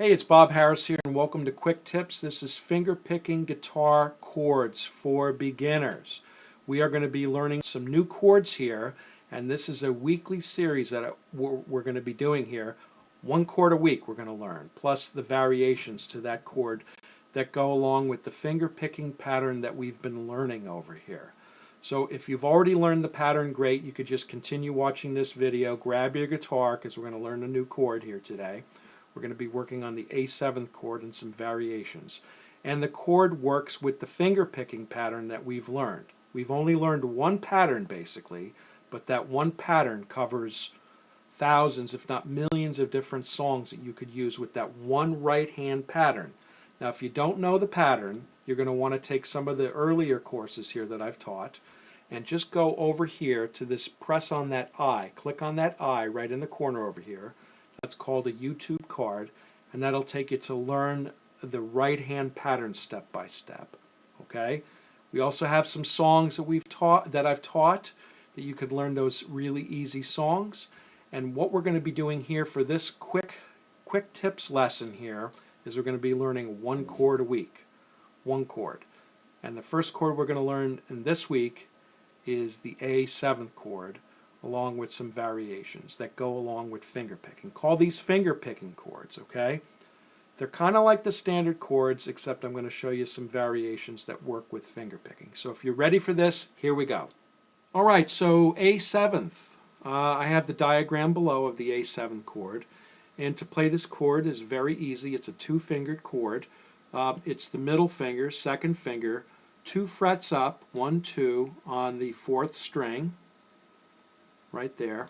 Hey, it's Bob Harris here, and welcome to Quick Tips. This is Fingerpicking Guitar Chords for Beginners. We are going to be learning some new chords here, and this is a weekly series that we're going to be doing here. One chord a week we're going to learn, plus the variations to that chord that go along with the fingerpicking pattern that we've been learning over here. So if you've already learned the pattern, great. You could just continue watching this video, grab your guitar, because we're going to learn a new chord here today. We're going to be working on the A7th chord and some variations. And the chord works with the finger picking pattern that we've learned. We've only learned one pattern basically, but that one pattern covers thousands, if not millions, of different songs that you could use with that one right hand pattern. Now if you don't know the pattern, you're going to want to take some of the earlier courses here that I've taught and just go over here to this press on that I. Click on that I right in the corner over here. That's called a YouTube card, and that'll take you to learn the right hand pattern step by step. Okay? We also have some songs that I've taught that you could learn those really easy songs. And what we're going to be doing here for this quick tips lesson here is we're going to be learning one chord a week. One chord. And the first chord we're going to learn in this week is the A7th chord, along with some variations that go along with finger picking. Call these finger picking chords, okay? They're kind of like the standard chords, except I'm going to show you some variations that work with finger picking. So if you're ready for this, here we go. All right, so A7th. I have the diagram below of the A7th chord. And to play this chord is very easy. It's a two-fingered chord. It's the middle finger, second finger, 2 frets up, 1, 2, on the 4th string, right there,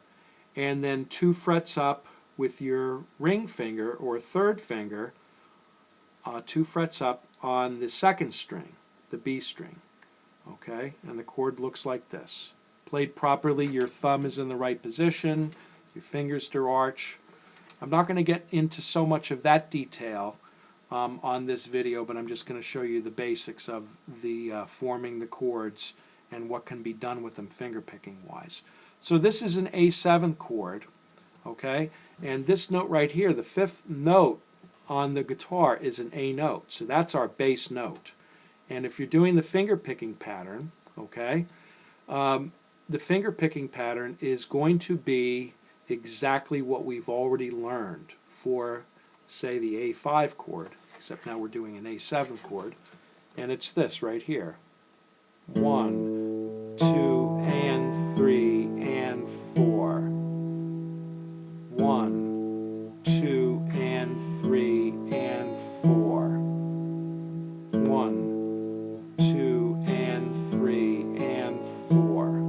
and then 2 frets up with your ring finger or third finger, 2 frets up on the 2nd string, the B string. Okay, and the chord looks like this. Played properly, your thumb is in the right position, your fingers to arch. I'm not going to get into so much of that detail on this video, but I'm just going to show you the basics of the forming the chords and what can be done with them fingerpicking wise. So this is an A7 chord, okay? And this note right here, the 5th note on the guitar, is an A note. So that's our bass note. And if you're doing the finger picking pattern, okay, the finger picking pattern is going to be exactly what we've already learned for, say, the A5 chord, except now we're doing an A7 chord. And it's this right here. 1, 2, and 3, and 4. 1, 2, and 3, and 4. 1, 2, and 3, and 4.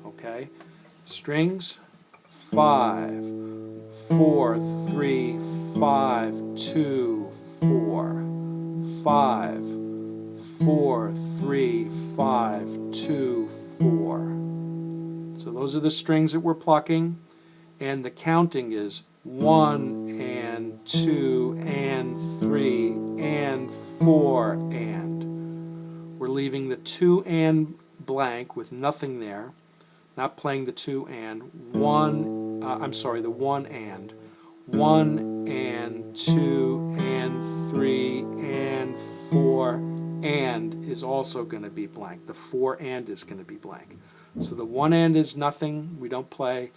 Okay? Strings 5, 4, 3, 5, 2, 4. 5, 4, 3, 5, 2, 4. So those are the strings that we're plucking, and the counting is 1 and 2 and 3 and 4 and. We're leaving the 2 and blank with nothing there, not playing the 2 and, the 1 and. 1 and 2 and 3 and 4 and is also going to be blank. The 4 and is going to be blank. So the 1 and is nothing, we don't play,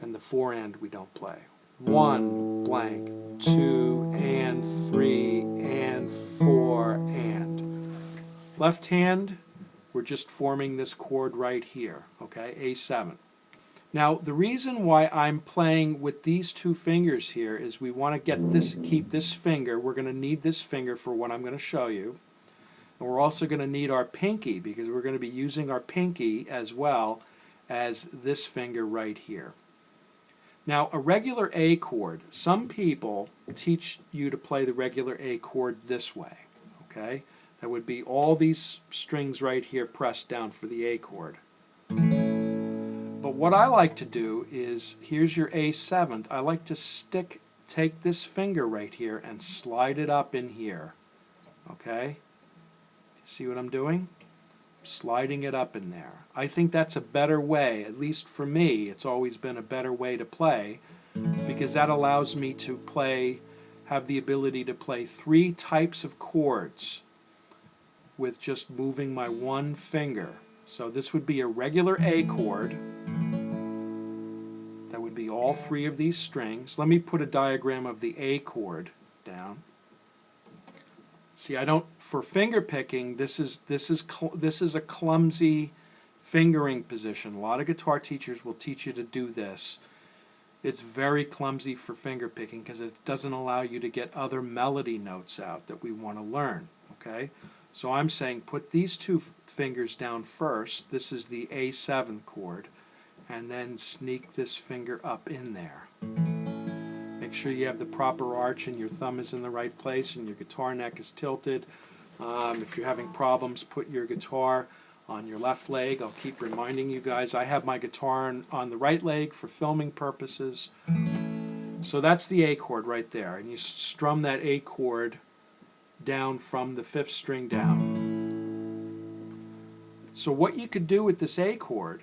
and the 4 and we don't play. 1 blank, 2 and 3 and 4 and. Left hand, we're just forming this chord right here, okay, A7. Now, the reason why I'm playing with these 2 fingers here is we want to keep this finger. We're going to need this finger for what I'm going to show you. And we're also going to need our pinky because we're going to be using our pinky as well as this finger right here. Now, a regular A chord, some people teach you to play the regular A chord this way, okay? That would be all these strings right here pressed down for the A chord. But what I like to do is, here's your A7th, I like to take this finger right here and slide it up in here, okay? See what I'm doing? Sliding it up in there. I think that's a better way, at least for me, it's always been a better way to play because that allows me to have the ability to play 3 types of chords with just moving my one finger. So this would be a regular A chord. That would be all 3 of these strings. Let me put a diagram of the A chord down. See, for finger picking, this is a clumsy fingering position. A lot of guitar teachers will teach you to do this. It's very clumsy for finger picking because it doesn't allow you to get other melody notes out that we want to learn. Okay? So I'm saying put these 2 fingers down first. This is the A7 chord. And then sneak this finger up in there. Make sure you have the proper arch and your thumb is in the right place and your guitar neck is tilted. If you're having problems, put your guitar on your left leg. I'll keep reminding you guys, I have my guitar on the right leg for filming purposes. So that's the A chord right there. And you strum that A chord down from the 5th string down. So what you could do with this A chord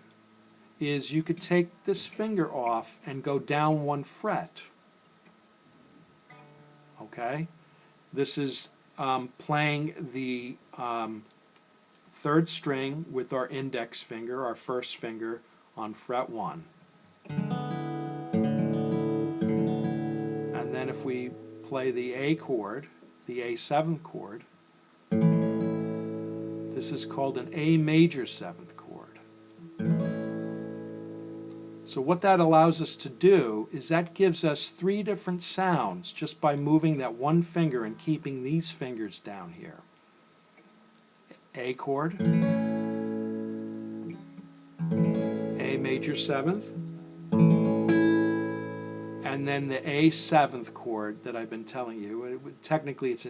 is you could take this finger off and go down 1 fret. Okay? This is playing the 3rd string with our index finger, our 1st finger, on fret 1. And then if we play the A chord, the A7th chord, this is called an A major 7th chord. So what that allows us to do is that gives us 3 different sounds just by moving that one finger and keeping these fingers down here. A chord, A major 7th, and then the A7th chord that I've been telling you. Technically it's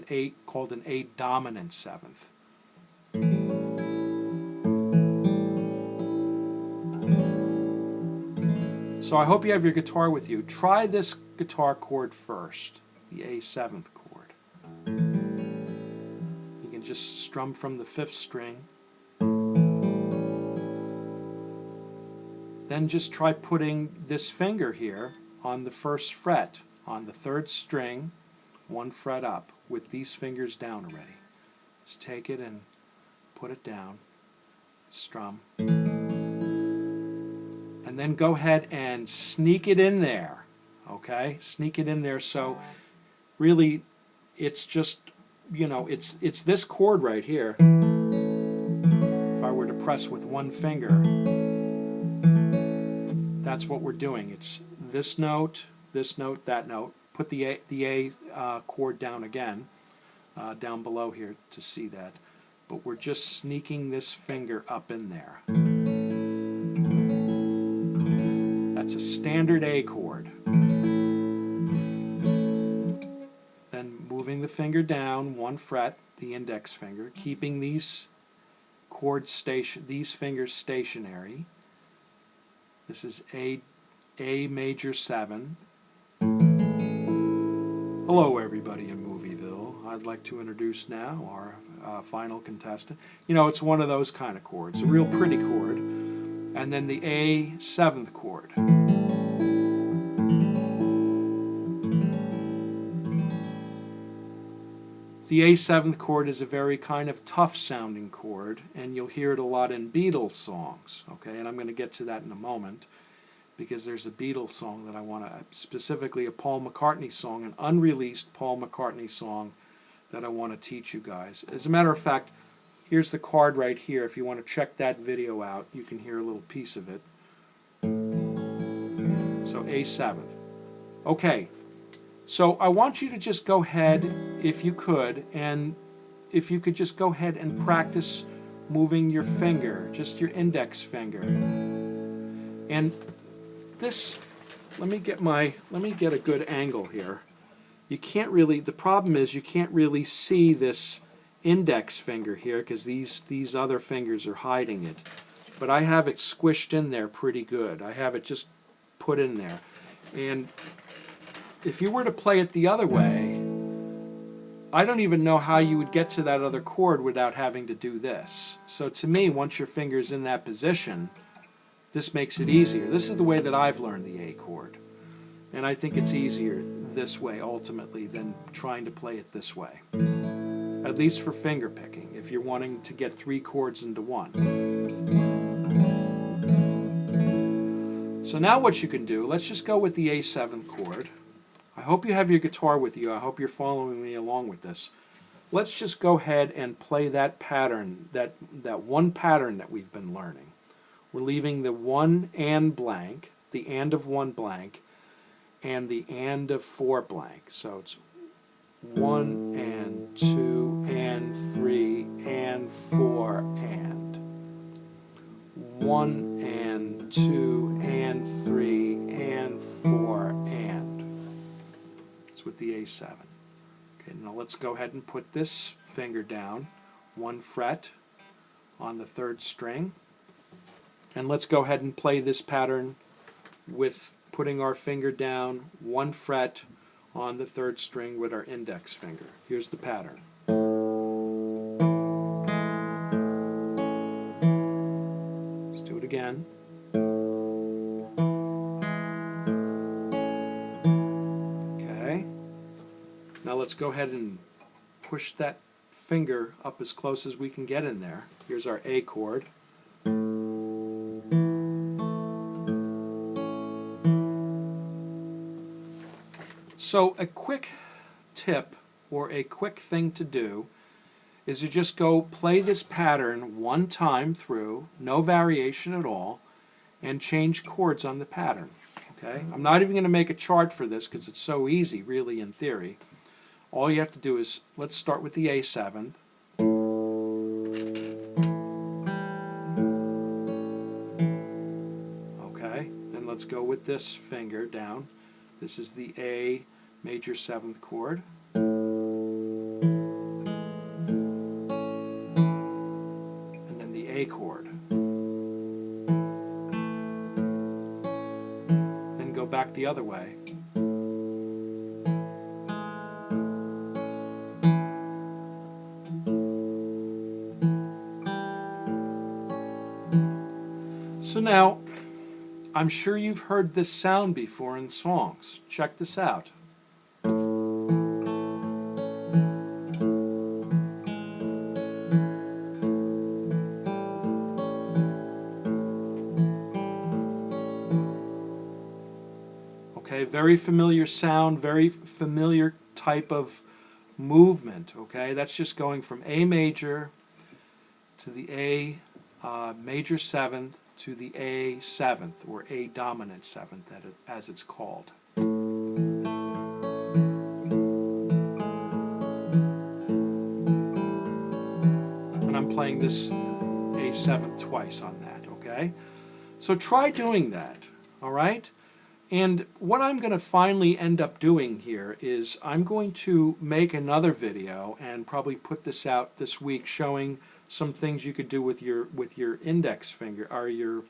called an A dominant 7th. So I hope you have your guitar with you. Try this guitar chord first, the A7th chord. You can just strum from the 5th string. Then just try putting this finger here on the 1st fret, on the 3rd string, 1 fret up, with these fingers down already. Just take it and put it down, strum. And then go ahead and sneak it in there, okay? Sneak it in there. So really it's just, it's this chord right here. If I were to press with one finger, that's what we're doing. It's this note, that note. Put the A chord down again, down below here to see that. But we're just sneaking this finger up in there. That's a standard A chord. Then moving the finger down 1 fret, the index finger, keeping these fingers stationary. This is A major 7. Hello everybody in Movieville. I'd like to introduce now our final contestant. It's one of those kind of chords, a real pretty chord. And then the A7th chord. The A7th chord is a very kind of tough sounding chord, and you'll hear it a lot in Beatles songs, okay? And I'm going to get to that in a moment, because there's a Beatles song that I want to, specifically a Paul McCartney song, an unreleased Paul McCartney song that I want to teach you guys. As a matter of fact, here's the card right here. If you want to check that video out, you can hear a little piece of it. So A7th. Okay, so I want you to just go ahead, if you could, just go ahead and practice moving your finger, just your index finger. And this, let me get a good angle here. You can't really, the problem is you can't really see this index finger here because these other fingers are hiding it. But I have it squished in there pretty good. I have it just put in there. And if you were to play it the other way, I don't even know how you would get to that other chord without having to do this. So to me, once your finger's in that position, this makes it easier. This is the way that I've learned the A chord. And I think it's easier this way ultimately than trying to play it this way. At least for finger picking, if you're wanting to get 3 chords into one. So now what you can do, let's just go with the A7 chord. I hope you have your guitar with you. I hope you're following me along with this. Let's just go ahead and play that pattern, that one pattern that we've been learning. We're leaving the 1 and blank, the and of 1 blank, and the and of 4 blank. So it's 1 and 2 and 3 and 4 and 1 and 2 and 3 and 4 and. It's with the A7. Okay, now let's go ahead and put this finger down 1 fret on the 3rd string, and let's go ahead and play this pattern with putting our finger down 1 fret on the 3rd string with our index finger. Here's the pattern. Let's do it again. Okay. Now let's go ahead and push that finger up as close as we can get in there. Here's our A chord. So a quick tip or a quick thing to do is to just go play this pattern 1 time through, no variation at all, and change chords on the pattern. Okay? I'm not even going to make a chart for this because it's so easy, really, in theory. All you have to do is, let's start with the A7th. Okay, then let's go with this finger down. This is the A major 7th chord. And then the A chord. Then go back the other way. So now, I'm sure you've heard this sound before in songs. Check this out. Okay, very familiar sound, very familiar type of movement. Okay, that's just going from A major to the A major 7th to the A 7th, or A dominant 7th, as it's called. And I'm playing this A 7th twice on that, okay? So try doing that, all right? And what I'm going to finally end up doing here is I'm going to make another video and probably put this out this week showing some things you could do with your index finger or your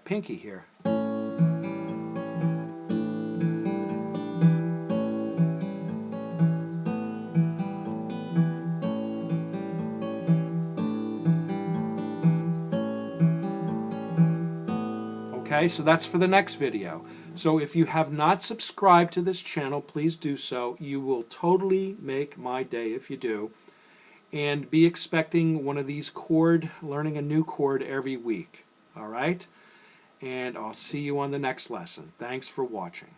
pinky here. Okay, so that's for the next video. So if you have not subscribed to this channel, please do so. You will totally make my day if you do. And be expecting one of these learning a new chord every week. All right? And I'll see you on the next lesson. Thanks for watching.